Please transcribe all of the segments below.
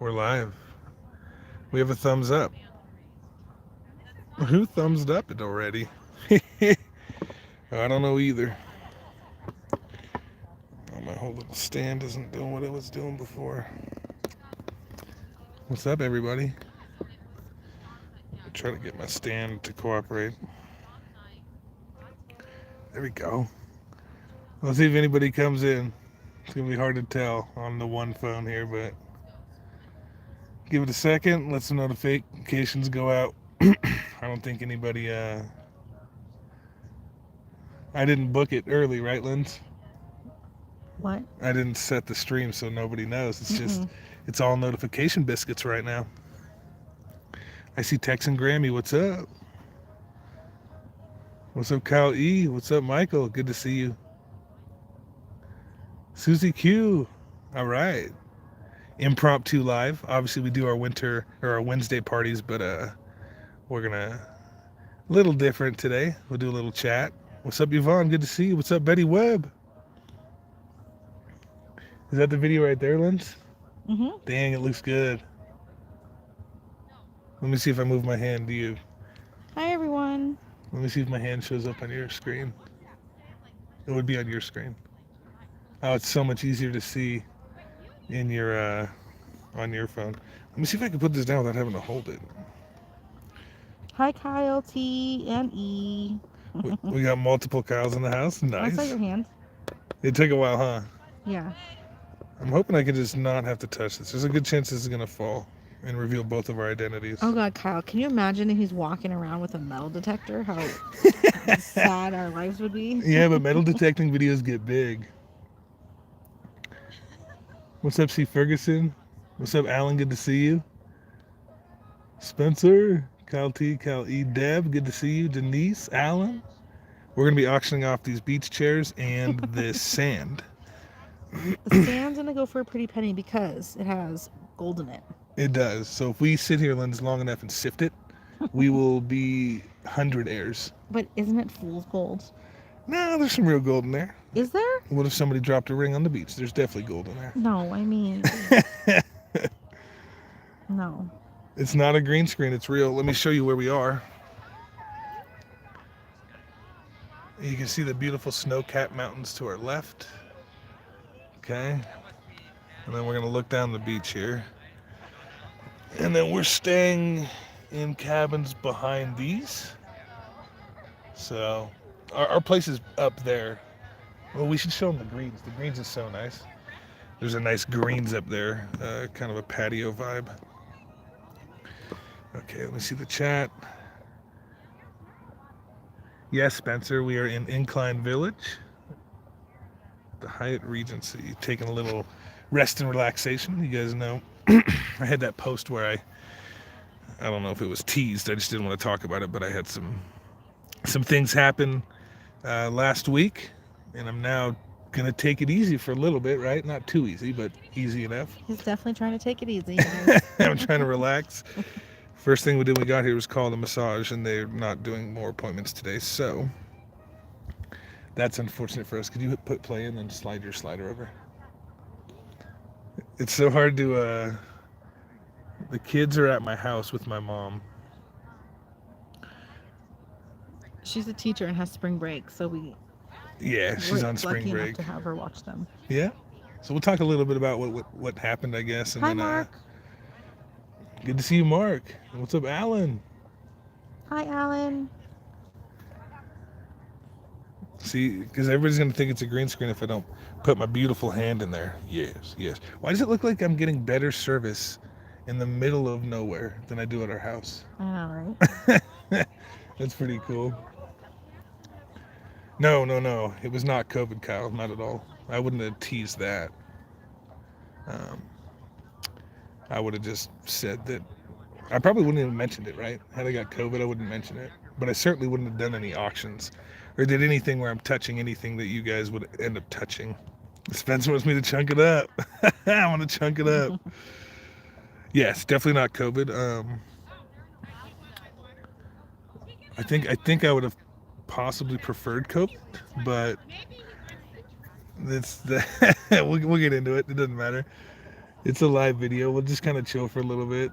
We're live. We have a thumbs up. Who thumbsed up it already? I don't know either. Oh, my whole little stand isn't doing what it was doing before. What's up, everybody? I try to get my stand to cooperate. There we go. Let's see if anybody comes in. It's gonna be hard to tell on the one phone here, but give it a second. Let some notifications go out. I don't think anybody. I didn't book it early, right, Linz? What? I didn't set the stream so nobody knows. It's just, Mm-mm. it's all notification biscuits right now. I see Tex and Grammy. What's up? What's up, Kyle E? What's up, Michael? Good to see you. Susie Q. All right. Impromptu live. Obviously, we do our winter or our Wednesday parties, but we're gonna a little different today. We'll do a little chat. What's up, Yvonne? Good to see you. What's up, Betty Webb? Is that the video right there, Linz? Mm-hmm. Dang, it looks good. Let me see if I move my hand to you. Hi, everyone. Let me see if my hand shows up on your screen. It would be on your screen. Oh, it's so much easier to see in your on your phone. Let me see if I can put this down without having to hold it. Hi, Kyle T and E. We got multiple Kyles in the house. I saw Nice. your hand. It took a while, huh? Yeah. I'm hoping I can just not have to touch this. There's a good chance this is gonna fall and reveal both of our identities. Oh God, Kyle, can you imagine if he's walking around with a metal detector? How sad our lives would be. Yeah, but metal detecting videos get big. What's up, C. Ferguson? What's up, Alan? Good to see you. Spencer, Kyle T, Kyle E, Deb, good to see you. Denise, Alan. We're gonna be auctioning off these beach chairs and this sand. The sand's gonna go for a pretty penny because it has gold in it. It does. So if we sit here, Linz, long enough and sift it, we will be 100 heirs. But isn't it fool's gold? No, there's some real gold in there. Is there? What if somebody dropped a ring on the beach? There's definitely gold in there. No, I mean, no. It's not a green screen, it's real. Let me show you where we are. You can see the beautiful snow-capped mountains to our left. Okay. And then we're going to look down the beach here. And then we're staying in cabins behind these. So our place is up there. Well, we should show them the greens. The greens is so nice. There's a nice greens up there, kind of a patio vibe. Okay, let me see the chat. Yes, Spencer, we are in Incline Village, the Hyatt Regency, taking a little rest and relaxation. You guys know I had that post where I don't know if it was teased. I just didn't want to talk about it, but I had some things happen last week, and I'm now gonna take it easy for a little bit, right? Not too easy, but easy enough. He's definitely trying to take it easy. Guys. I'm trying to relax. First thing we did when we got here was call the massage, and they're not doing more appointments today, so that's unfortunate for us. Could you put play in and slide your slider over? It's so hard to, the kids are at my house with my mom. She's a teacher and has spring break, so Yeah, she's we're on spring lucky break. enough to have her watch them. Yeah? So we'll talk a little bit about what happened, I guess. And Hi, then, Mark. Good to see you, Mark. What's up, Alan? Hi, Alan. See, because everybody's going to think it's a green screen if I don't put my beautiful hand in there. Yes, yes. Why does it look like I'm getting better service in the middle of nowhere than I do at our house? I know, right? That's pretty cool. No. It was not COVID, Kyle. Not at all. I wouldn't have teased that. I would have just said that. I probably wouldn't have mentioned it, right? Had I got COVID, I wouldn't mention it. But I certainly wouldn't have done any auctions or did anything where I'm touching anything that you guys would end up touching. Spencer wants me to chunk it up. I want to chunk it up. Yes, definitely not COVID. I think I would have possibly preferred COVID, but we'll get into it. It doesn't matter. It's a live video. We'll just kind of chill for a little bit.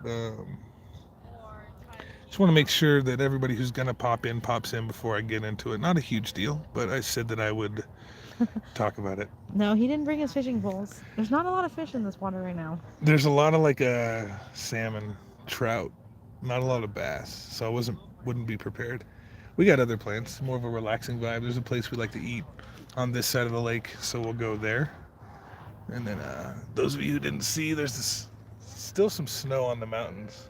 Just want to make sure that everybody who's gonna pop in pops in before I get into it. Not a huge deal, but I said that I would talk about it. No, he didn't bring his fishing poles. There's not a lot of fish in this water right now. There's a lot of like salmon, trout, not a lot of bass, so I wouldn't be prepared. We got other plans, more of a relaxing vibe. There's a place we like to eat on this side of the lake, so we'll go there. And then those of you who didn't see, there's still some snow on the mountains.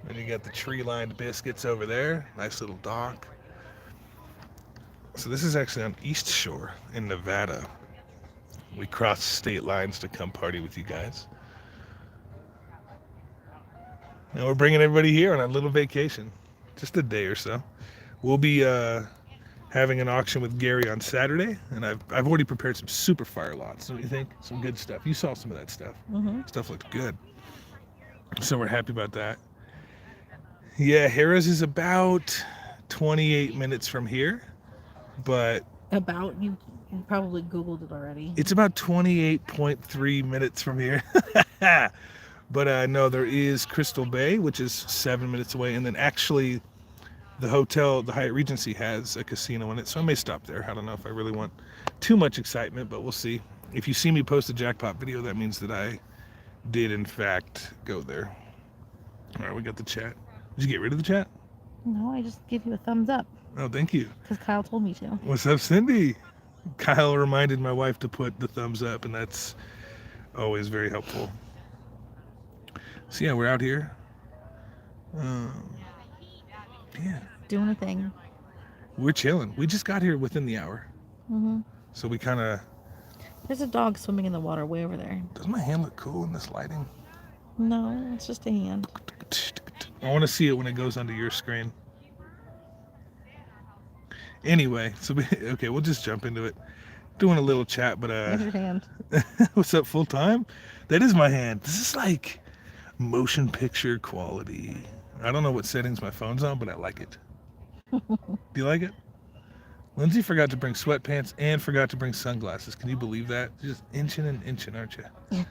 And you got the tree-lined biscuits over there. Nice little dock. So this is actually on East Shore in Nevada. We crossed state lines to come party with you guys. And we're bringing everybody here on a little vacation. Just a day or so. We'll be having an auction with Gary on Saturday. And I've already prepared some super fire lots. Don't you think? Some good stuff. You saw some of that stuff. Mm-hmm. Stuff looked good. So we're happy about that. Yeah, Harrah's is about 28 minutes from here, but You probably Googled it already. it's about 28.3 minutes from here. But no, there is Crystal Bay, which is 7 minutes away, and then actually the hotel, the Hyatt Regency, has a casino in it, so I may stop there. I don't know if I really want too much excitement, but we'll see. If you see me post a jackpot video, that means that I did in fact go there. All right, we got the chat. Did you get rid of the chat? No, I just give you a thumbs up Oh, thank you. because Kyle told me to. What's up, Cindy? Kyle reminded my wife to put the thumbs up, and that's always very helpful. So yeah, we're out here. Yeah, Doing a thing. we're chilling. We just got here within the hour, Mm-hmm. so we kind of. There's a dog swimming in the water way over there. Does my hand look cool in this lighting? No, it's just a hand. I want to see it when it goes onto your screen. Anyway, okay, we'll just jump into it. Doing a little chat, but There's your hand. what's up, full time? That is my hand. This is like motion picture quality. I don't know what settings my phone's on, but I like it. Do you like it? Lindsay forgot to bring sweatpants and forgot to bring sunglasses. Can you believe that? Just inching and inching, aren't you? Yeah.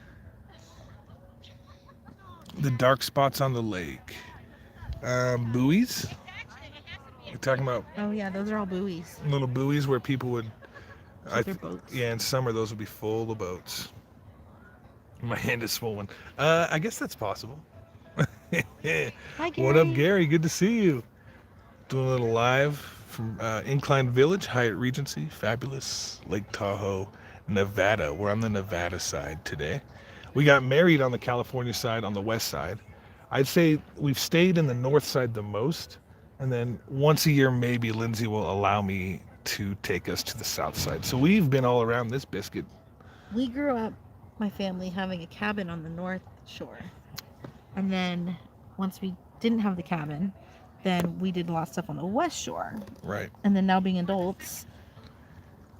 The dark spots on the lake. Buoys? You're talking about Oh yeah, those are all buoys. little buoys where people would. Keep their boats. Yeah, in summer those would be full of boats. My hand is swollen. I guess that's possible. Hi, Gary. What up, Gary? Good to see you. Doing a little live from Incline Village, Hyatt Regency, fabulous Lake Tahoe, Nevada. We're on the Nevada side today. We got married on the California side, on the west side. I'd say we've stayed in the north side the most, and then once a year maybe Lindsay will allow me to take us to the south side. So we've been all around this biscuit. We grew up, my family, having a cabin on the North Shore. And then once we didn't have the cabin, then we did a lot of stuff on the West Shore. Right. And then now being adults,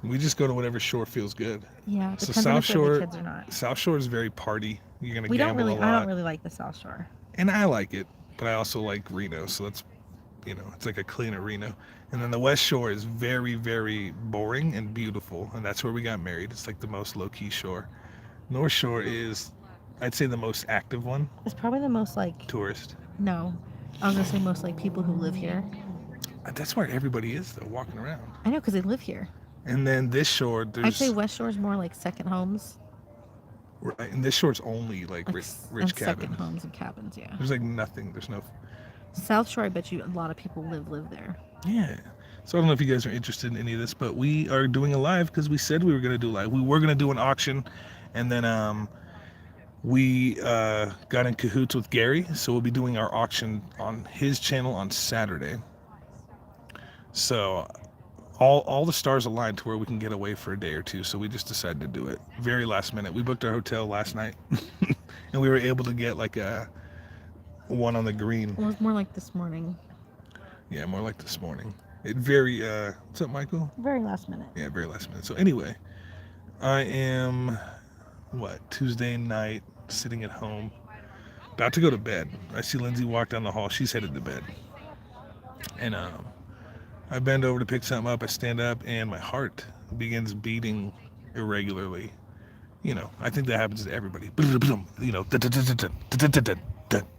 We just go to whatever shore feels good. yeah, it So depends on South if we have Shore, the kids or not. South Shore is very party. You're gonna We don't gamble really, a I lot, don't really like the South Shore. and I like it, but I also like Reno. So that's, it's like a cleaner Reno. And then the West Shore is very, very boring and beautiful, and that's where we got married. It's like the most low-key shore. North Shore is, I'd say, the most active one. It's probably the most like, Tourist. no, I was gonna say most like people who live here. That's where everybody is though, walking around. I know because they live here. And then this shore, I'd there's say West Shore is more like second homes. right, and this shore's only like Like rich, and rich second cabins. homes and cabins, yeah. There's like nothing. There's no. South Shore, I bet you a lot of people live there. Yeah. So I don't know if you guys are interested in any of this, but we are doing a live because we said we were going to do live. We were going to do an auction, and then we got in cahoots with Gary, so we'll be doing our auction on his channel on Saturday. So all the stars aligned to where we can get away for a day or two, so we just decided to do it. Very last minute. We booked our hotel last night, and we were able to get like a one on the green. Well, it was more like this morning. Yeah, more like this morning. It very what's up, Michael? Very last minute. Yeah, very last minute. So anyway, I am Tuesday night, sitting at home, about to go to bed. I see Lindsay walk down the hall. She's headed to bed, and I bend over to pick something up. I stand up, and my heart begins beating irregularly, You know, I think that happens to everybody. You know,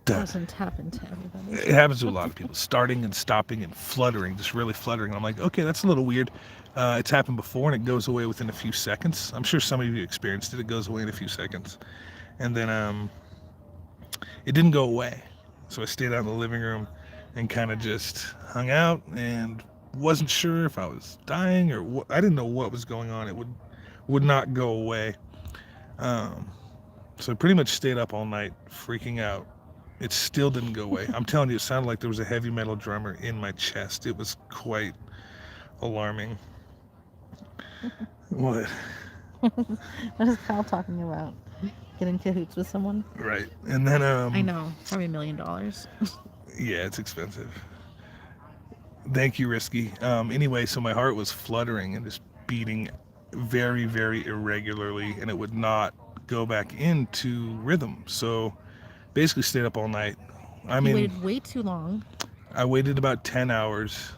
Doesn't happen to everybody. it happens to a lot of people. Starting and stopping and fluttering, just really fluttering. I'm like, okay, that's a little weird. It's happened before and it goes away within a few seconds. I'm sure some of you experienced it. It goes away in a few seconds. And then it didn't go away. So I stayed out in the living room and kind of just hung out and wasn't sure if I was dying or what. I didn't know what was going on. It would not go away. So I pretty much stayed up all night freaking out. It still didn't go away. I'm telling you, it sounded like there was a heavy metal drummer in my chest. It was quite alarming. What? What is Kyle talking about? Getting cahoots with someone? Right. And then I know, probably $1 million. yeah, it's expensive. Thank you, Risky. Anyway, so my heart was fluttering and just beating very, very irregularly, and it would not go back into rhythm. So basically stayed up all night. I You mean, waited way too long. I waited about 10 hours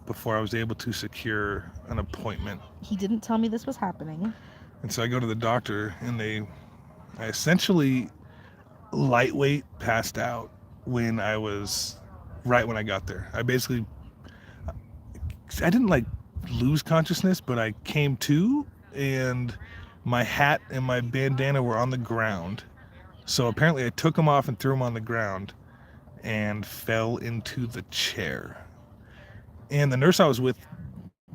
before I was able to secure an appointment. He didn't tell me this was happening. And so I go to the doctor, and I essentially lightweight passed out right when I got there. I didn't like lose consciousness, but I came to, and my hat and my bandana were on the ground. So apparently I took them off and threw them on the ground and fell into the chair. And the nurse I was with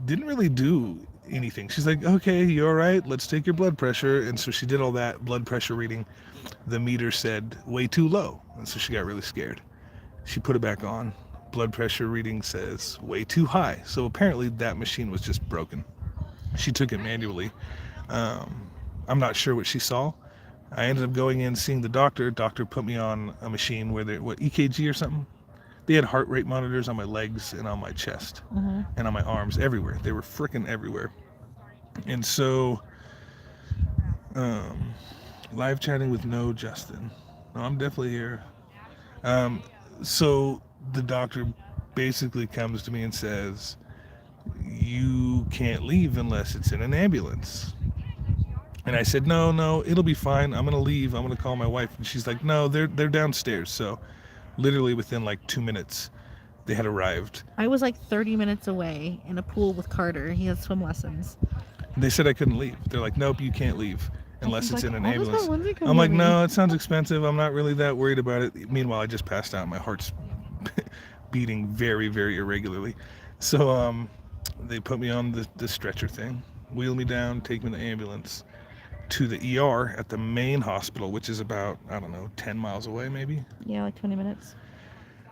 didn't really do anything. She's like, okay, you all right? Let's take your blood pressure. And so she did all that blood pressure reading. The meter said way too low. And so she got really scared. She put it back on. Blood pressure reading says way too high. So apparently that machine was just broken. She took it manually. I'm not sure what she saw. I ended up going in, seeing the doctor. Doctor put me on a machine where EKG or something? They had heart rate monitors on my legs and on my chest and on my arms, everywhere. They were freaking everywhere. And so, live chatting with no Justin. No, I'm definitely here. So the doctor basically comes to me and says, you can't leave unless it's in an ambulance. And I said, no, it'll be fine. I'm going to leave. I'm going to call my wife. And she's like, no, they're downstairs. So literally within like 2 minutes, they had arrived. I was like 30 minutes away in a pool with Carter. He has swim lessons. They said I couldn't leave. They're like, nope, you can't leave unless it's in an "Oh, does ambulance. that Lindsay come I'm like, to me?" no, it sounds expensive. I'm not really that worried about it. Meanwhile, I just passed out. My heart's beating very, very irregularly. So they put me on the stretcher thing, wheel me down, take me in the ambulance to the ER at the main hospital, which is about, I don't know, 10 miles away maybe. Yeah, like 20 minutes.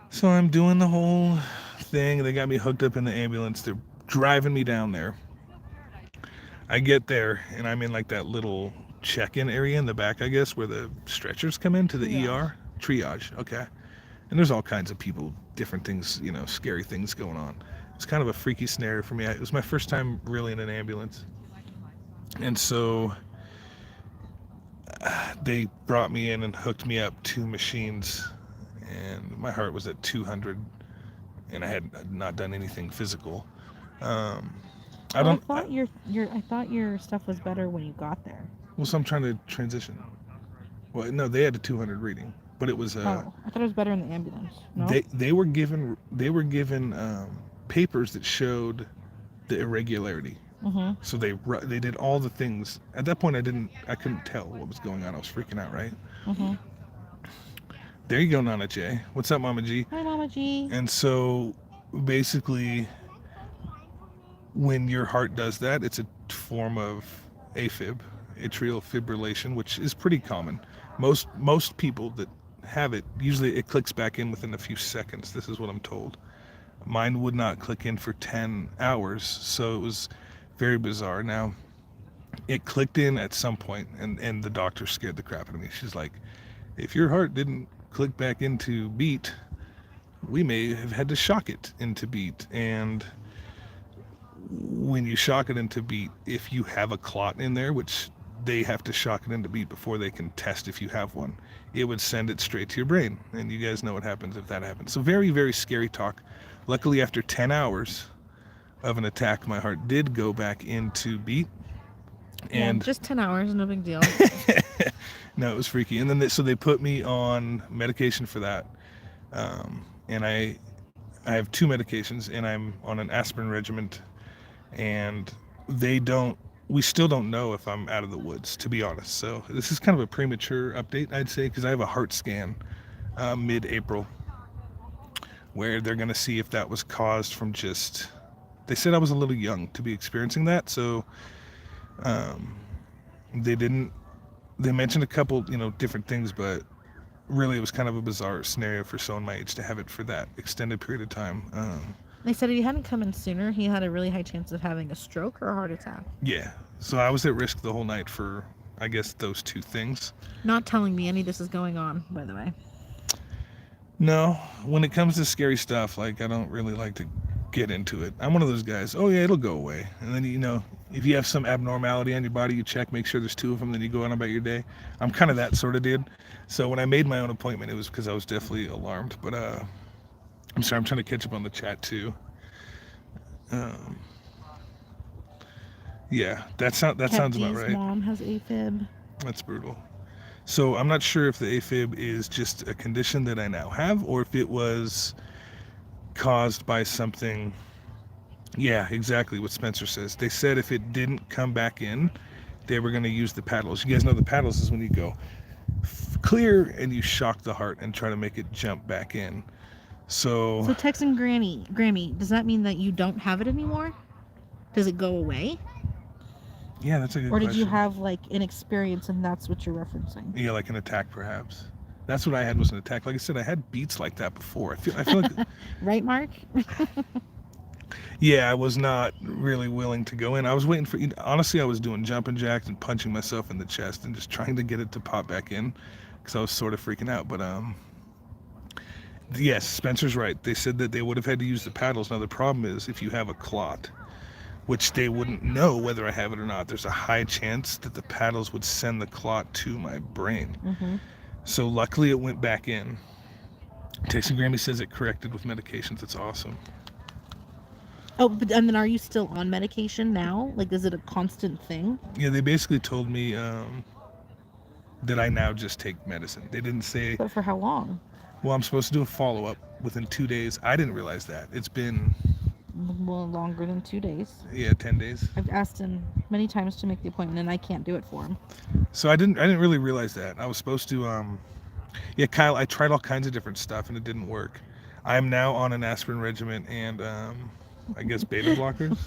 So I'm doing the whole thing. They got me hooked up in the ambulance. They're driving me down there. I get there, and I'm in like that little check-in area in the back, I guess, where the stretchers come into the ER. Triage, okay. And there's all kinds of people, different things, you know, scary things going on. It's kind of a freaky scenario for me. It was my first time really in an ambulance. And so they brought me in and hooked me up 2 machines, and my heart was at 200, and I had not done anything physical. I thought your stuff was better when you got there. Well, so I'm trying to transition. Well, no, they had a 200 reading, but it was I thought it was better in the ambulance. No? They were given papers that showed the irregularity. So they did all the things. At that point, I couldn't tell what was going on. I was freaking out, right? There you go, Nana J. What's up, Mama G? Hi, Mama G. And so basically, when your heart does that, it's a form of AFib, atrial fibrillation, which is pretty common. Most people that have it, usually it clicks back in within a few seconds. This is what I'm told. Mine would not click in for 10 hours, so it was very bizarre. Now, it clicked in at some point, and the doctor scared the crap out of me. She's like, if your heart didn't click back into beat, we may have had to shock it into beat. And when you shock it into beat, if you have a clot in there, which they have to shock it into beat before they can test if you have one, it would send it straight to your brain. And you guys know what happens if that happens. So very, very scary talk. Luckily, after 10 hours of an attack, my heart did go back into beat. And just 10 hours, no big deal. no, it was freaky. And then so they put me on medication for that. And I have 2 medications, and I'm on an aspirin regimen, and we still don't know if I'm out of the woods, to be honest. So this is kind of a premature update, I'd say, because I have a heart scan mid-April where they're going to see if that was caused from just, they said I was a little young to be experiencing that. So they mentioned a couple, different things, but really it was kind of a bizarre scenario for someone my age to have it for that extended period of time. They said if he hadn't come in sooner, he had a really high chance of having a stroke or a heart attack. Yeah. So I was at risk the whole night for, I guess, those 2 things. Not telling me any of this is going on, by the way. No, when it comes to scary stuff, like, I don't really like to get into it. I'm one of those guys, oh yeah, it'll go away. And then, if you have some abnormality on your body, you check, make sure there's 2 of them, then you go on about your day. I'm kind of that sort of dude. So when I made my own appointment, it was because I was definitely alarmed. But I'm sorry, I'm trying to catch up on the chat too. Yeah, that sounds about right. Mom has AFib. That's brutal. So I'm not sure if the AFib is just a condition that I now have, or if it was caused by something. Yeah, exactly what Spencer says. They said if it didn't come back in, they were going to use the paddles. You guys know the paddles is when you go clear and you shock the heart and try to make it jump back in. So texting Grammy, does that mean that you don't have it anymore? Does it go away? Yeah, that's a good question. Or did you have like an experience and that's what you're referencing? Yeah, like an attack perhaps. That's what I had, was an attack. Like I said, I had beats like that before. I feel like right, Mark? Yeah, I was not really willing to go in. I was waiting for, honestly, I was doing jumping jacks and punching myself in the chest and just trying to get it to pop back in because I was sort of freaking out. But yes, Spencer's right. They said that they would have had to use the paddles. Now the problem is if you have a clot, which they wouldn't know whether I have it or not, there's a high chance that the paddles would send the clot to my brain. Mm-hmm. So luckily it went back in. Texas Grammy says it corrected with medications. It's awesome. Oh, and then are you still on medication now? Like, is it a constant thing? Yeah, they basically told me that I now just take medicine. They didn't say... But for how long? Well, I'm supposed to do a follow-up within 2 days. I didn't realize that. It's been... Well, longer than 2 days. Yeah, 10 days. I've asked him many times to make the appointment, and I can't do it for him. So I didn't really realize that. I was supposed to... Yeah, Kyle, I tried all kinds of different stuff, and it didn't work. I'm now on an aspirin regimen and... I guess beta blockers.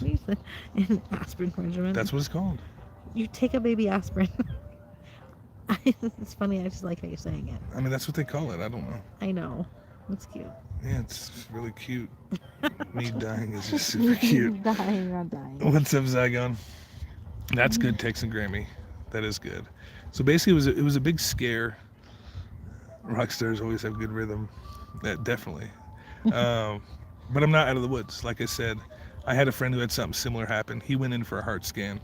An aspirin regimen. That's what it's called. You take a baby aspirin. It's funny. I just like how you're saying it. I mean, that's what they call it. I don't know. I know. It's cute. Yeah, it's really cute. Me dying is just super cute. Dying, not dying. What's up, Zygon? That's good, Texan Grammy. That is good. So basically, it was a big scare. Rock stars always have good rhythm. That definitely. But I'm not out of the woods. Like I said, I had a friend who had something similar happen. He went in for a heart scan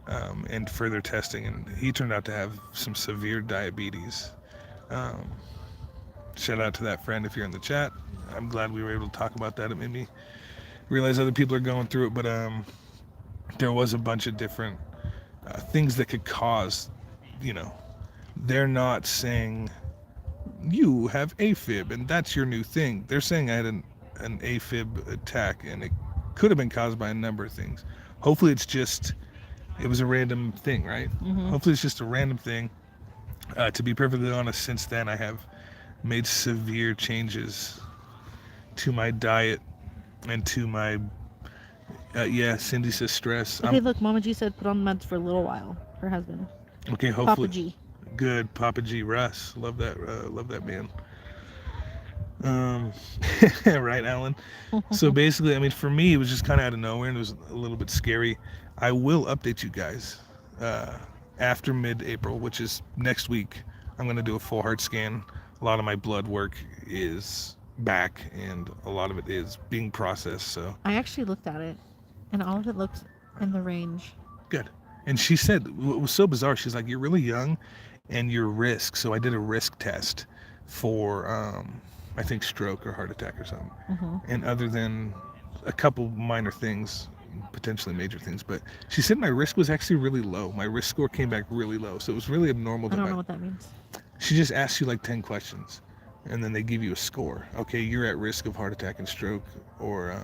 and further testing, and he turned out to have some severe diabetes. Shout out to that friend if you're in the chat. I'm glad we were able to talk about that. It made me realize other people are going through it, but there was a bunch of different things that could cause, they're not saying you have AFib and that's your new thing. They're saying I had an AFib attack, and it could have been caused by a number of things. Hopefully it was a random thing, right? Mm-hmm. Hopefully it's just a random thing. To be perfectly honest, since then I have made severe changes to my diet and to my Cindy says stress. Okay, look, Mama G said put on meds for a little while. Her husband. Okay, hopefully. Papa G. Good, Papa G. Russ. Love that man. Right, Alan. So basically, I mean, for me, it was just kind of out of nowhere, and it was a little bit scary. I will update you guys after mid-April, which is next week. I'm going to do a full heart scan. A lot of my blood work is back, and a lot of it is being processed. So I actually looked at it, and all of it looked in the range. Good. And she said, what was so bizarre, she's like, you're really young, and you're risk. So I did a risk test for... I think stroke or heart attack or something. Mm-hmm. And other than a couple minor things, potentially major things. But she said my risk was actually really low. My risk score came back really low, so it was really abnormal. I don't know what that means. She just asks you like 10 questions, and then they give you a score. Okay, you're at risk of heart attack and stroke, or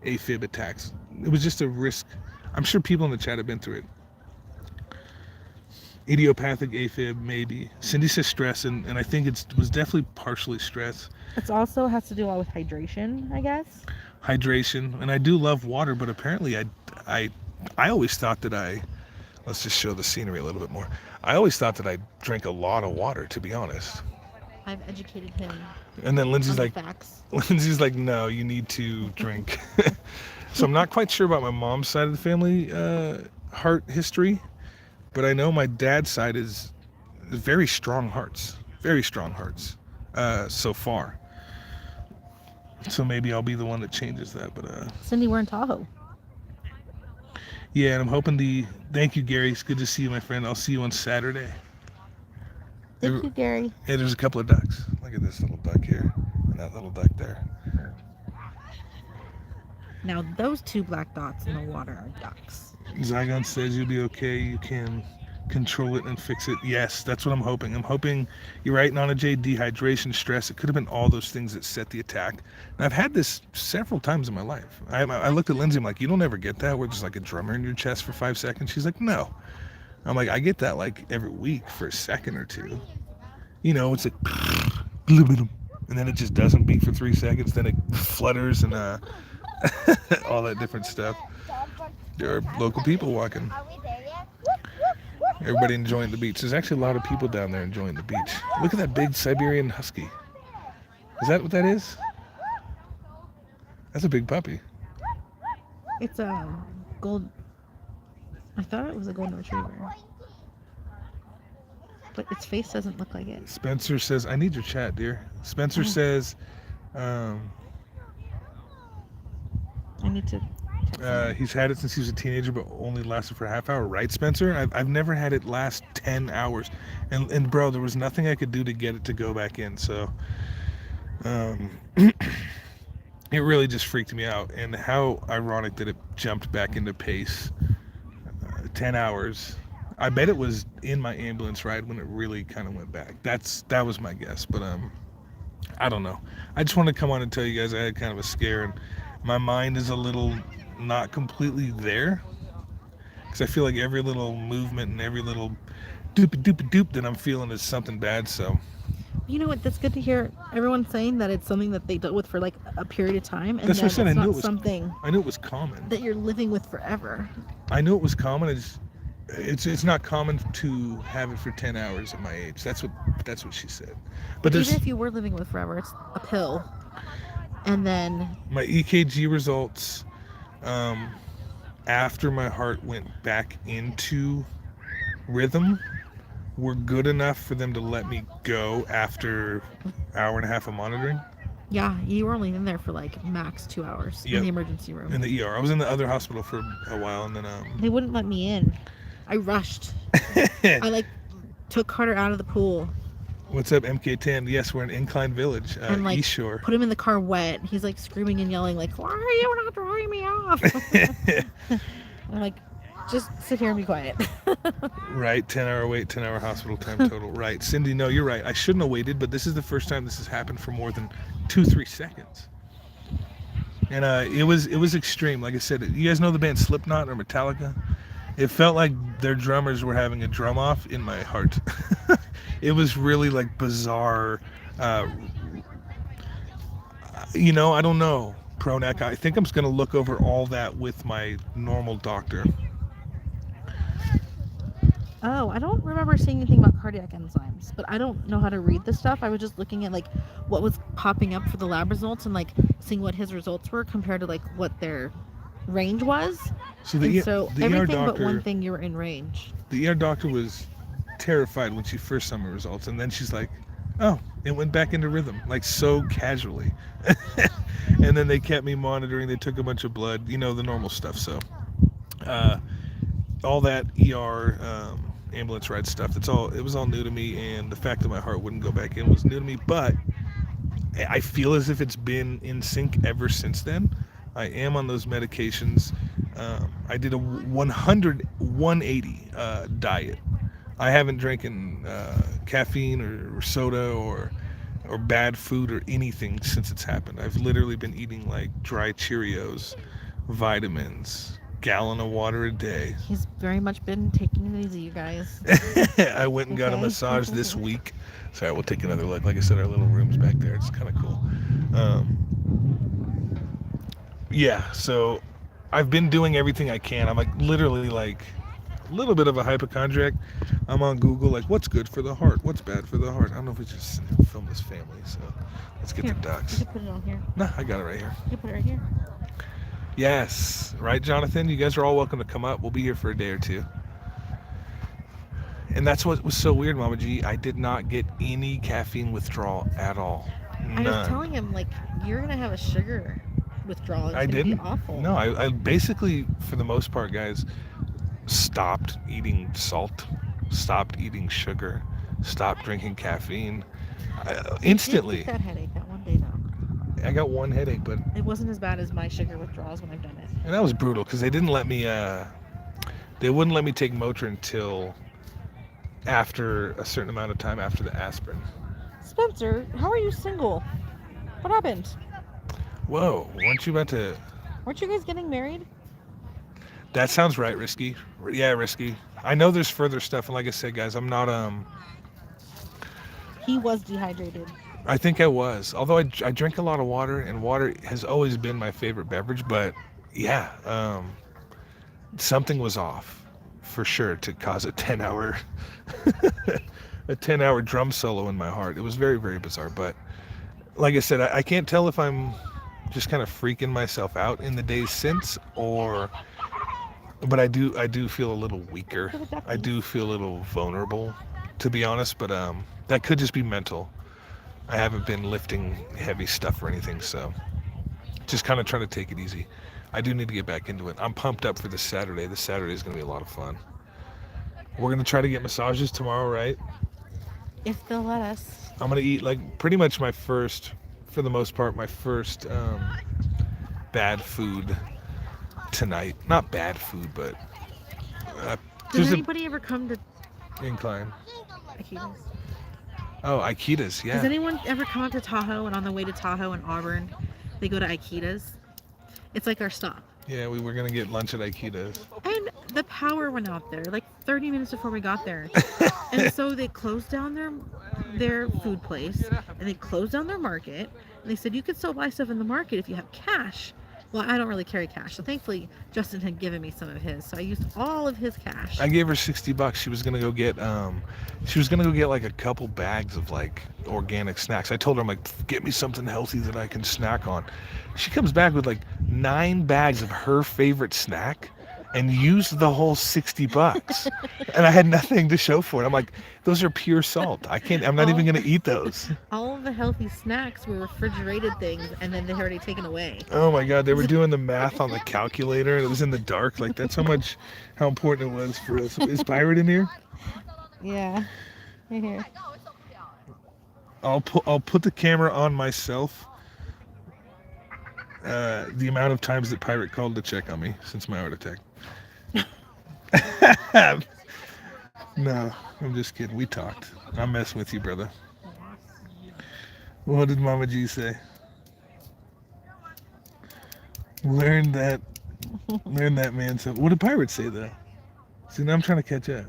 AFib attacks. It was just a risk. I'm sure people in the chat have been through it. Idiopathic AFib, maybe. Cindy says stress, and I think it was definitely partially stress. It also has to do a lot with hydration, I guess. Hydration, and I do love water, but apparently I always thought that let's just show the scenery a little bit more. I always thought that I drank a lot of water, to be honest. I've educated him. And then Lindsay's on like, the facts. Lindsay's like, no, you need to drink. So I'm not quite sure about my mom's side of the family heart history, but I know my dad's side is very strong hearts so far. So maybe I'll be the one that changes that. But Cindy, we're in Tahoe. yeah, and I'm hoping thank you, Gary. It's good to see you, my friend. I'll see you on Saturday. Thank you, Gary. Hey, there's a couple of ducks. Look at this little duck here and that little duck there. Now those two black dots in the water are ducks. Zygon says you'll be okay. You can control it and fix it. Yes, that's what I'm hoping. I'm hoping you're right, Nana J. Dehydration, stress. It could have been all those things that set the attack. And I've had this several times in my life. I looked at Lindsay. I'm like, you don't ever get that? Where there's like a drummer in your chest for 5 seconds. She's like, no. I'm like, I get that like every week for a second or two. You know, it's like, and then it just doesn't beat for 3 seconds. Then it flutters and all that different stuff. There are local people walking. Everybody enjoying the beach. There's actually a lot of people down there enjoying the beach. Look at that big Siberian Husky. Is that what that is? That's a big puppy. It's a I thought it was a golden retriever. But its face doesn't look like it. Spencer says, I need your chat, dear. Spencer says, I need to he's had it since he was a teenager, but only lasted for a half hour. Right, Spencer? I've never had it last 10 hours. And bro, there was nothing I could do to get it to go back in. So it really just freaked me out. And how ironic that it jumped back into pace. 10 hours. I bet it was in my ambulance ride when it really kind of went back. That was my guess. But I don't know. I just wanted to come on and tell you guys I had kind of a scare, and my mind is a little not completely there, because I feel like every little movement and every little doop that I'm feeling is something bad. So you know what, that's good to hear everyone saying that it's something that they dealt with for like a period of time, and that's what I said. It's I knew not it was something I knew it was common that you're living with forever. I knew it was common. It's not common to have it for 10 hours at my age. That's what she said. But even if you were living with forever, it's a pill. And then my EKG results after my heart went back into rhythm were good enough for them to let me go after an hour and a half of monitoring. Yeah, you were only in there for like max 2 hours in the emergency room. In the ER. I was in the other hospital for a while, and then they wouldn't let me in. I rushed. I took Carter out of the pool. What's up, MK10? Yes, we're in Incline Village, and East Shore. Put him in the car wet. He's like screaming and yelling like, why are you not drying me off? I'm like, just sit here and be quiet. Right, 10-hour wait, 10-hour hospital time total. Right, Cindy, no, you're right. I shouldn't have waited, but this is the first time this has happened for more than 2-3 seconds. And it was extreme. Like I said, you guys know the band Slipknot or Metallica? It felt like their drummers were having a drum off in my heart. It was really like bizarre. I don't know, Pronac. I think I'm just going to look over all that with my normal doctor. Oh, I don't remember seeing anything about cardiac enzymes, but I don't know how to read this stuff. I was just looking at what was popping up for the lab results and seeing what his results were compared to what their range was. So everything ER doctor, but one thing, you were in range. The ER doctor was terrified when she first saw my results, and then she's like, oh, it went back into rhythm, so casually. And then they kept me monitoring. They took a bunch of blood, the normal stuff. So all that ER ambulance ride stuff, it was all new to me, and the fact that my heart wouldn't go back in was new to me, but I feel as if it's been in sync ever since then. I am on those medications. I did a 180 diet. I haven't drinking caffeine or soda or bad food or anything since it's happened. I've literally been eating like dry Cheerios, vitamins, gallon of water a day. He's very much been taking it easy, you guys. I went and got a Okay. massage this week. Sorry, we'll take another look. Like I said, our little room's back there. It's kind of cool. Yeah, so I've been doing everything I can. I'm like literally like a little bit of a hypochondriac. I'm on Google like what's good for the heart, what's bad for the heart. I don't know if we just film this family, so let's get Here, the you ducks. can put it on here. Nah, I got it right here. You can put it right here. Yes, right, Jonathan. You guys are all welcome to come up. We'll be here for a day or two. And that's what was so weird, Mama G. I did not get any caffeine withdrawal at all. I was None. telling him, like, you're gonna have a sugar withdrawal. It's I gonna be didn't. awful. No, I basically, for the most part, guys, stopped eating salt, stopped eating sugar, stopped drinking caffeine. You did Instantly. get that headache that one day though. I got one headache, but It wasn't as bad as my sugar withdrawals when I've done it. and that was brutal because they didn't let me. They wouldn't let me take Motrin until after a certain amount of time after the aspirin. Spencer, how are you single? What happened? Whoa, weren't you about to? Weren't you guys getting married? That sounds right, Risky. Yeah, Risky. I know there's further stuff, and like I said, guys, I'm not. He was dehydrated. I think I was. Although I drink a lot of water, and water has always been my favorite beverage. But yeah, something was off for sure to cause a 10-hour a 10-hour drum solo in my heart. It was very, very bizarre. But like I said, I can't tell if I'm just kind of freaking myself out in the days since, or. But I do feel a little weaker. I do feel a little vulnerable, to be honest. But that could just be mental. I haven't been lifting heavy stuff or anything, so just kind of trying to take it easy. I do need to get back into it. I'm pumped up for this Saturday. This Saturday is going to be a lot of fun. We're going to try to get massages tomorrow, right? If they'll let us. I'm going to eat like pretty much my first, for the most part, my first bad food tonight. Not bad food, but Does there's anybody ever come to an incline. Aikidas? Oh, Aikidas, Does yeah. anyone ever come up to Tahoe and on the way to Tahoe and Auburn, they go to Aikidas? It's like our stop. Yeah, we were going to get lunch at Aikidas. And the power went out there like 30 minutes before we got there. And so they closed down their food place and they closed down their market. And they said you could still buy stuff in the market if you have cash. Well, I don't really carry cash, so thankfully Justin had given me some of his, so I used all of his cash. I gave her $60. She was gonna go get like a couple bags of like organic snacks. I told her, I'm like, get me something healthy that I can snack on. She comes back with like 9 bags of her favorite snack and used the whole $60. And I had nothing to show for it. I'm like, those are pure salt. I'm not even gonna eat those. All of the healthy snacks were refrigerated things, and then they had already taken away. Oh my God, they were doing the math on the calculator and it was in the dark. Like that's how important it was for us. Is Pirate in here? Yeah, right here. I'll put the camera on myself. The amount of times that Pirate called to check on me since my heart attack. No, I'm just kidding. We talked. I'm messing with you, brother. What did Mama G say? Learn that man. So what did Pirate say though? See, now I'm trying to catch up.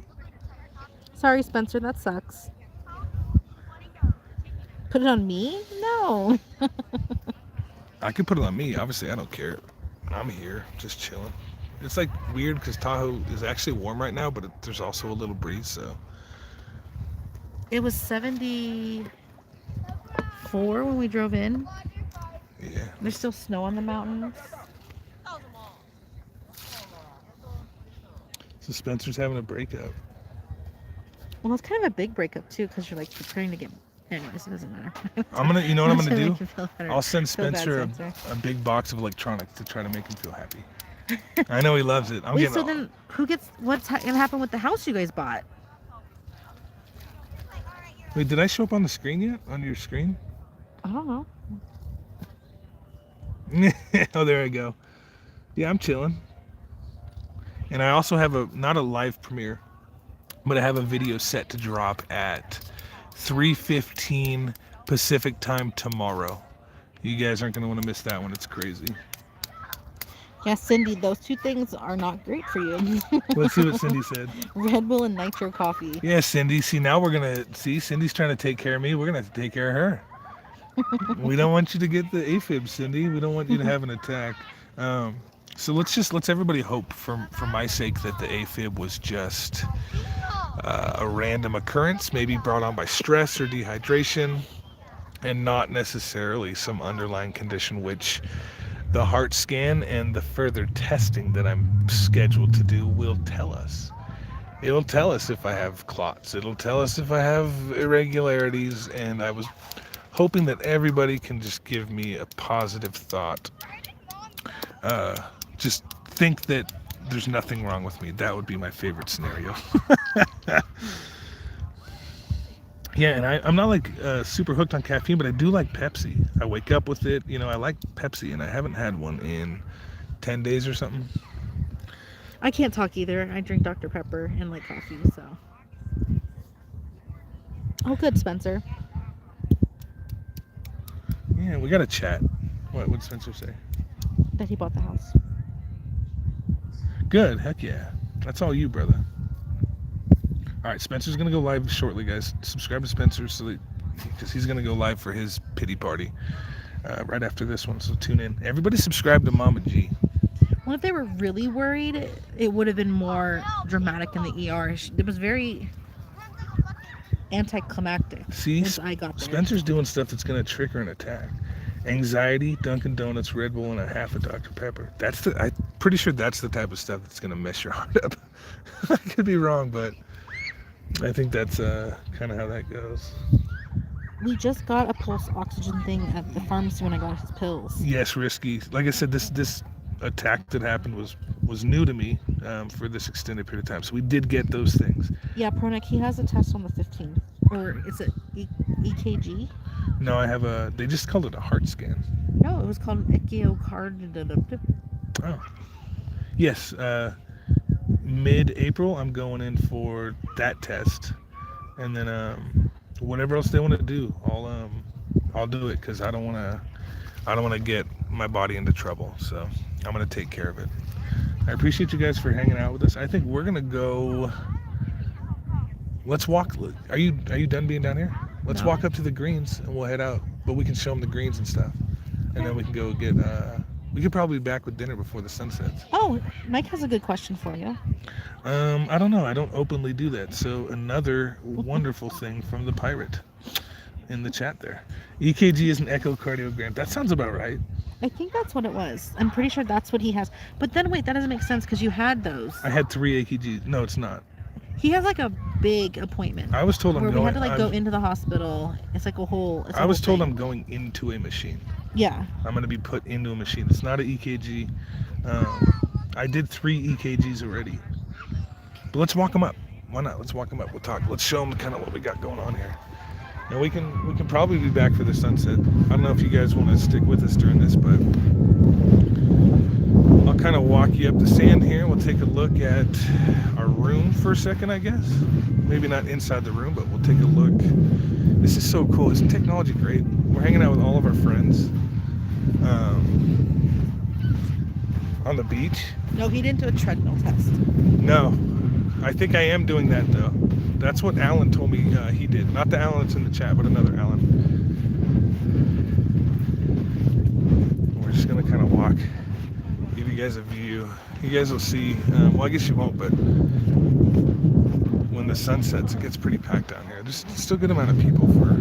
Sorry, Spencer, that sucks. Put it on me? No. I could put it on me. Obviously, I don't care. I'm here, just chilling. It's like weird because Tahoe is actually warm right now, but there's also a little breeze, so. It was 74 when we drove in. Yeah. There's still snow on the mountains. So Spencer's having a breakup. Well, it's kind of a big breakup too, because you're like preparing to get. Anyways, it doesn't matter. You know what I'm gonna do? Make you feel better. I'll send Feel bad, Spencer Spencer. a big box of electronics to try to make him feel happy. I know he loves it. Wait, so then what's gonna happen with the house you guys bought? Wait, did I show up on the screen yet? On your screen? I don't know. Oh, there I go. Yeah, I'm chilling. And I also have not a live premiere, but I have a video set to drop at 3:15 Pacific time tomorrow. You guys aren't going to want to miss that one. It's crazy. Yeah, Cindy, those two things are not great for you. Let's see what Cindy said. Red Bull and Nitro coffee. Yeah, Cindy. See, now we're going to see Cindy's trying to take care of me. We're going to have to take care of her. We don't want you to get the AFib, Cindy. We don't want you to have an attack. So let's everybody hope for my sake that the AFib was just a random occurrence, maybe brought on by stress or dehydration, and not necessarily some underlying condition, which the heart scan and the further testing that I'm scheduled to do will tell us. It'll tell us if I have clots. It'll tell us if I have irregularities, and I was hoping that everybody can just give me a positive thought. Just think that there's nothing wrong with me. That would be my favorite scenario. Yeah, and I'm not like super hooked on caffeine, but I do like Pepsi. I wake up with it. I like Pepsi, and I haven't had one in 10 days or something. I can't talk either. I drink Dr. Pepper and like coffee, so. Oh, good, Spencer. Yeah, we got to chat. What did Spencer say? That he bought the house. Good, heck yeah. That's all you, brother. All right, Spencer's going to go live shortly, guys. Subscribe to Spencer because he's going to go live for his pity party right after this one, so tune in. Everybody subscribe to Mama G. Well, if they were really worried, it would have been more dramatic in the ER. It was very anticlimactic. See, once I got there. Spencer's doing stuff that's going to trigger an attack. Anxiety, Dunkin' Donuts, Red Bull, and a half of Dr. Pepper. I'm pretty sure that's the type of stuff that's going to mess your heart up. I could be wrong, but I think that's kind of how that goes. We just got a pulse oxygen thing at the pharmacy when I got his pills. Yes, risky. Like I said, this attack that happened was new to me for this extended period of time. So we did get those things. Yeah, Pronac, he has a test on the 15th. Or is it EKG? No, I have they just called it a heart scan. No, it was called echocardiogram. Oh. Yes, mid-April I'm going in for that test. And then whatever else they want to do, I'll do it because I don't want to get my body into trouble. So I'm going to take care of it. I appreciate you guys for hanging out with us. I think we're going to go. Let's walk. Are you done being down here? Let's walk up to the greens and we'll head out. But we can show them the greens and stuff. And then we can go get we could probably be back with dinner before the sun sets. Oh, Mike has a good question for you. I don't know. I don't openly do that. So another wonderful thing from the pirate in the chat there. EKG is an echocardiogram. That sounds about right. I think that's what it was. I'm pretty sure that's what he has. But then wait, that doesn't make sense because you had those. I had 3 EKGs. No, it's not. He has like a big appointment. I was told we had to go into the hospital. It's like a whole. I was told I'm going into a machine. Yeah. I'm going to be put into a machine. It's not an EKG. I did 3 EKGs already. But let's walk them up. Why not? Let's walk them up. We'll talk. Let's show them kind of what we got going on here. And we can probably be back for the sunset. I don't know if you guys want to stick with us during this, but I'll kind of walk you up the sand here. We'll take a look at our room for a second, I guess. Maybe not inside the room, but we'll take a look. This is so cool. Isn't technology great? We're hanging out with all of our friends on the beach. No, he didn't do a treadmill test. No. I think I am doing that, though. That's what Alan told me he did. Not the Alan that's in the chat, but another Alan. We're just going to kind of walk. Give you guys a view. You guys will see. Well, I guess you won't, but when the sun sets, it gets pretty packed down here. There's still a good amount of people for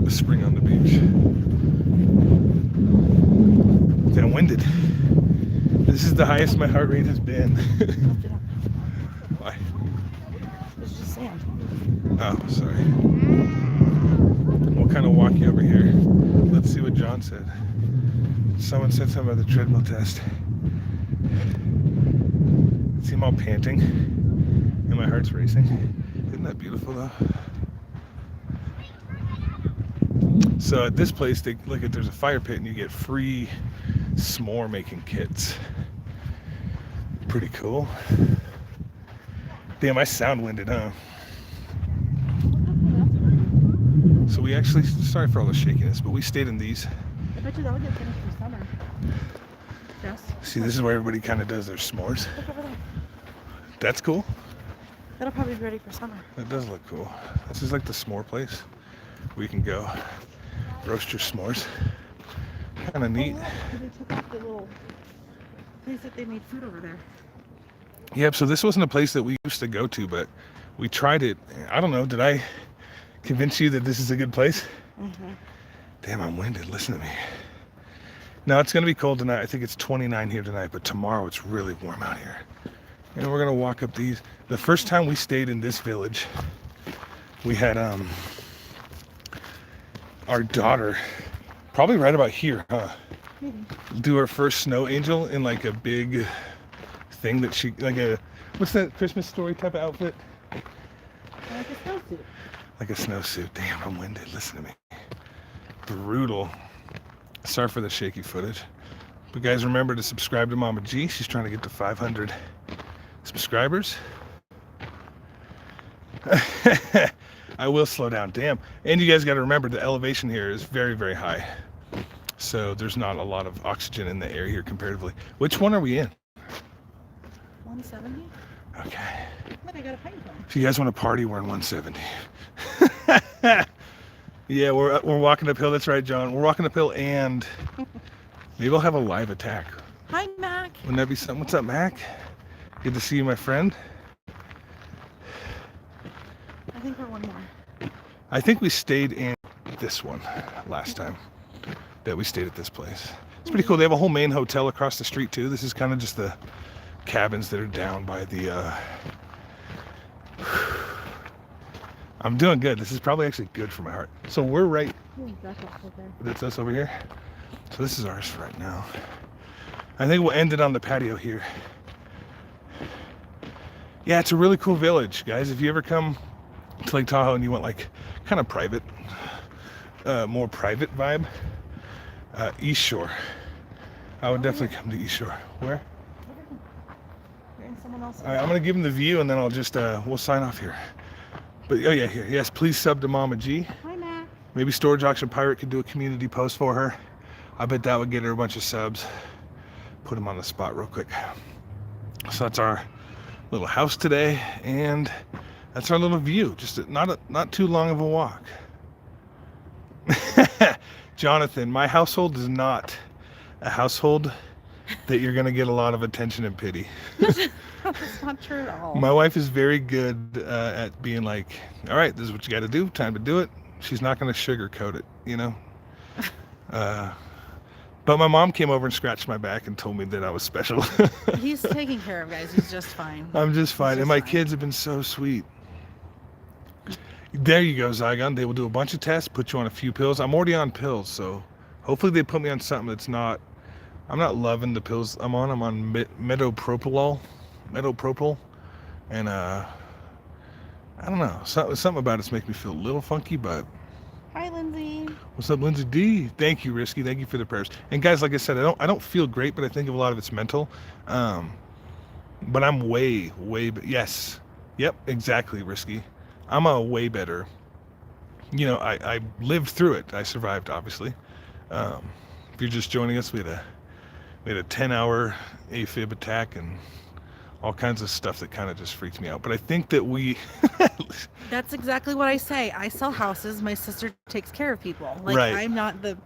the spring on the beach. I'm winded. This is the highest my heart rate has been. Why? It's just sand. Oh, sorry. We'll kind of walk you over here. Let's see what John said. Someone said something about the treadmill test. See him all panting, and my heart's racing. Isn't that beautiful, though? So at this place, there's a fire pit, and you get free s'more making kits. Pretty cool. Damn, I sound winded, huh? So we actually, sorry for all the shakiness, but we stayed in these. I bet you that'll get finished for summer. Yes. See, this is where everybody kind of does their s'mores. Look over there. That's cool. That'll probably be ready for summer. That does look cool. This is like the s'more place. We can go roast your s'mores. Kind of neat. Oh, look, they took off the little place that they made food over there. Yep, so this wasn't a place that we used to go to, but we tried it. I don't know, did I convince you that this is a good place? Mm-hmm. Damn, I'm winded. Listen to me. Now, it's going to be cold tonight. I think it's 29 here tonight, but tomorrow it's really warm out here. And we're going to walk up these. The first time we stayed in this village, we had our daughter, probably right about here, huh? Maybe. Do her first snow angel in like a big thing that she, like a, what's that Christmas Story type of outfit? Like a snowsuit. Like a snowsuit. Damn, I'm winded. Listen to me. Brutal. Sorry for the shaky footage. But guys, remember to subscribe to Mama G. She's trying to get to 500 subscribers. I will slow down. Damn. And you guys got to remember the elevation here is very, very high. So there's not a lot of oxygen in the air here comparatively. Which one are we in? 170? Okay. Look, I got a pine cone. If you guys want to party, we're in 170. Yeah, we're walking uphill. That's right, John. We're walking uphill, and maybe I'll have a live attack. Hi, Mac. Wouldn't that be something? What's up, Mac? Good to see you, my friend. I think we're one more. I think we stayed in this one last time that we stayed at this place. It's pretty cool. They have a whole main hotel across the street, too. This is kind of just the cabins that are down by the... I'm doing good. This is probably actually good for my heart. So we're right... That's us over here. So this is ours for right now. I think we'll end it on the patio here. Yeah, it's a really cool village, guys. If you ever come to Lake Tahoe and you want like kind of private, more private vibe, East Shore. I would definitely come to East Shore. Where? You're in someone else's. All right, I'm gonna give them the view and then I'll just we'll sign off here. But oh yeah, here. Yes, please sub to Mama G. Hi, Matt. Maybe Storage Auction Pirate could do a community post for her. I bet that would get her a bunch of subs. Put them on the spot real quick. So that's our little house today, and that's our little view. Just not too long of a walk. Jonathan, my household is not a household that you're gonna get a lot of attention and pity. That's not true at all. My wife is very good at being like, all right, this is what you got to do. Time to do it. She's not going to sugarcoat it, you know? But my mom came over and scratched my back and told me that I was special. He's taking care of guys. He's just fine. I'm just fine. He's And just my fine. kids have been so sweet. There you go, Zygon. They will do a bunch of tests, put you on a few pills. I'm already on pills, so hopefully they put me on something that's not... I'm not loving the pills I'm on. I'm on metopropyl. And I don't know, something about it's making me feel a little funky, but Hi, Lindsay. what's up, Lindsay D? Thank you, Risky. Thank you for the prayers. And guys, like I said, I don't feel great, but I think a lot of it's mental. But I'm way yes, yep, exactly, Risky. I'm a way better. You know, I lived through it. I survived, obviously. If you're just joining us, we had a 10-hour AFib attack and all kinds of stuff that kind of just freaked me out. But I think that we... That's exactly what I say. I sell houses. My sister takes care of people. Like, Right. I'm not the...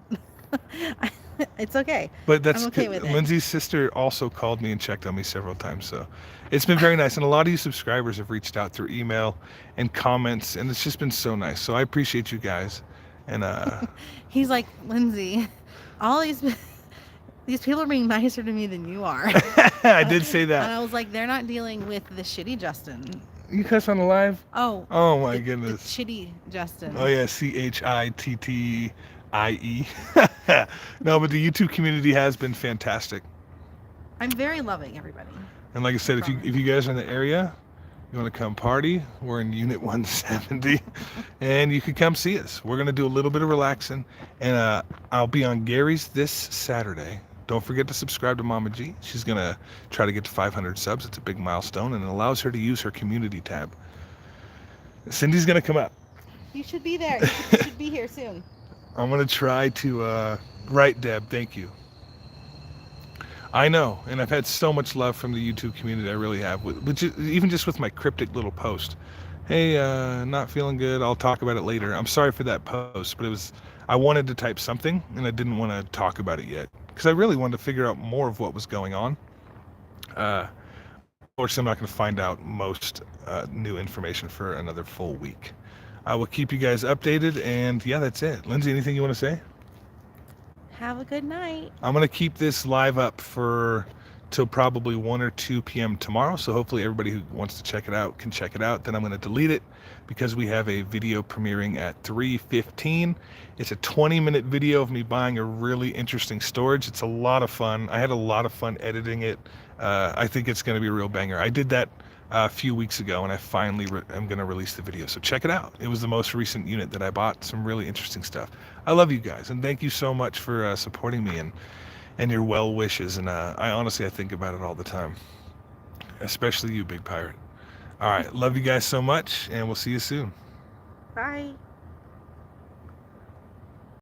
It's okay. But that's I'm okay with it. Lindsay's sister also called me and checked on me several times. So it's been very nice. And a lot of you subscribers have reached out through email and comments. And it's just been so nice. So I appreciate you guys. And He's like, Lindsay, all these people are being nicer to me than you are. I did say And that. I was like, they're not dealing with the shitty Justin. You cuss on the live? Oh. Oh my the goodness. shitty Justin. Oh yeah, CHITTIE. No, but the YouTube community has been fantastic. I'm very loving, everybody. And like I said, if you guys are in the area, you want to come party, we're in Unit 170, and you can come see us. We're gonna do a little bit of relaxing, and I'll be on Gary's this Saturday Don't forget to subscribe to Mama G. She's going to try to get to 500 subs. It's a big milestone, and it allows her to use her community tab. Cindy's going to come out. You should be there. You should be here soon. I'm going to try to, right, Deb, thank you. I know, and I've had so much love from the YouTube community, I really have, which is, even just with my cryptic little post. Hey, not feeling good, I'll talk about it later. I'm sorry for that post, but I wanted to type something, and I didn't want to talk about it yet, because I really wanted to figure out more of what was going on. Unfortunately, I'm not going to find out most new information for another full week. I will keep you guys updated, and yeah, that's it. Lindsay, anything you want to say? Have a good night. I'm going to keep this live up till probably 1 or 2 p.m. tomorrow, so hopefully everybody who wants to check it out can check it out. Then I'm going to delete it because we have a video premiering at 3:15. It's a 20-minute video of me buying a really interesting storage. It's a lot of fun. I had a lot of fun editing it. I think it's going to be a real banger. I did that a few weeks ago, and I finally am going to release the video, so check it out. It was the most recent unit that I bought. Some really interesting stuff. I love you guys, and thank you so much for supporting me and your well wishes, and I honestly think about it all the time, especially you, Big Pirate. All right, love you guys so much, and we'll see you soon. Bye.